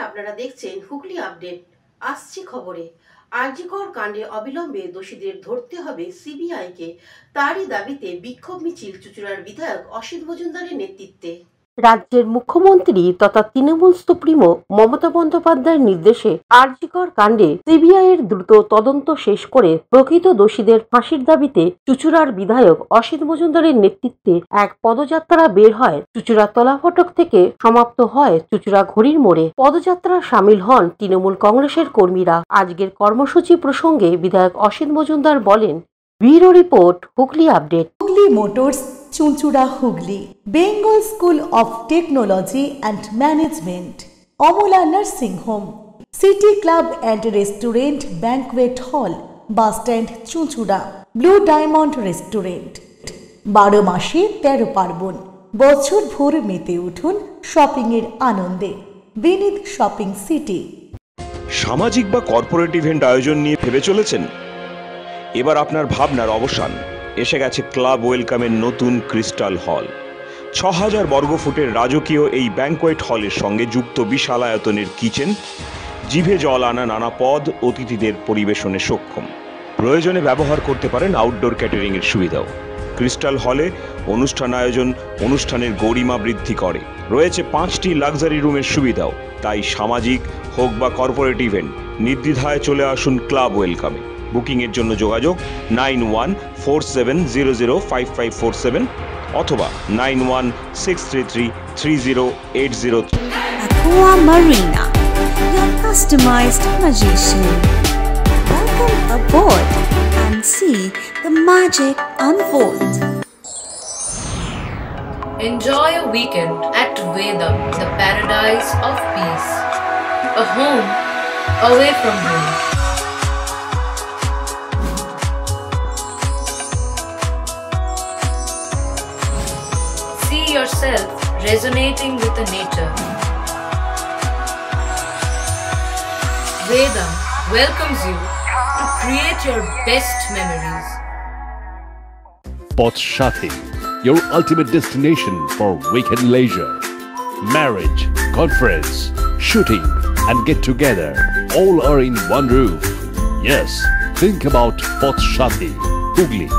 আপনারা দেখছেন হুগলি আপডেট। আসছি খবরে। আরজিকর কাণ্ডে অবিলম্বে দোষীদের ধরতে হবে সিবিআইকে, তারই দাবিতে বিক্ষোভ মিছিল চুঁচুড়ার বিধায়ক অসিত মজুমদারের নেতৃত্বে। রাজ্যের মুখ্যমন্ত্রী তথা তৃণমূল সুপ্রিমো মমতা বন্দ্যোপাধ্যায়ের নির্দেশে আরজিকর কাণ্ডে সিবিআই এর দ্রুত তদন্ত শেষ করে প্রকৃত দোষীদের ফাঁসির দাবিতে চুঁচুড়ার বিধায়ক অসিত মজুমদারের নেতৃত্বে এক পদযাত্রা বের হয়। চুঁচুড়া তলা ফটক থেকে সমাপ্ত হয় চুঁচুড়া ঘড়ির মোড়ে। পদযাত্রায় সামিল হন তৃণমূল কংগ্রেসের কর্মীরা। আজকের কর্মসূচি প্রসঙ্গে বিধায়ক অসিত মজুমদার বলেন, bureau report, Hooghly update. Hooghly motors, Chuchura, Hooghly. Bengal school of technology and management, Amala nursing home, city club and restaurant, banquet হল, বাস স্ট্যান্ড, চুঁচুড়া। Blue diamond restaurant. 12 মাসে 13 পার্বণ, বছর ভোর মেতে উঠুন শপিং এর আনন্দে। Vinit shopping city. সামাজিক বা কর্পোরেট ইভেন্ট আয়োজন নিয়ে ভেবে চলেছেন? এবার আপনার ভাবনার অবসান। এসে গেছে ক্লাব ওয়েলকামের নতুন ক্রিস্টাল হল। 6000 বর্গফুটের রাজকীয় এই ব্যাংকোয়েট হলের সঙ্গে যুক্ত বিশাল আয়তনের কিচেন, জিভে জল আনা নানা পদ অতিথিদের পরিবেশনে সক্ষম। প্রয়োজনে ব্যবহার করতে পারেন আউটডোর ক্যাটারিং এর সুবিধাও। ক্রিস্টাল হলে অনুষ্ঠান আয়োজন অনুষ্ঠানের গরিমা বৃদ্ধি করে। রয়েছে 5টি লাক্সারি রুমের সুবিধাও। তাই সামাজিক হোক বা কর্পোরেট ইভেন্ট, নির্দ্বিধায় চলে আসুন ক্লাব ওয়েলকামে। বুকিং এর জন্য যোগাযোগ 9147005547 অথবা 9163330803। Aqua Marina, your customized magician. Welcome aboard and see the magic unfold. Enjoy a weekend at Vedam, the paradise of peace. A home away from home. See yourself resonating with the nature. Vedam welcomes you to create your best memories. Pothshathi, your ultimate destination for weekend leisure. Marriage, conference, shooting and get together all are in one roof. Yes, think about Pothshathi, Hugli.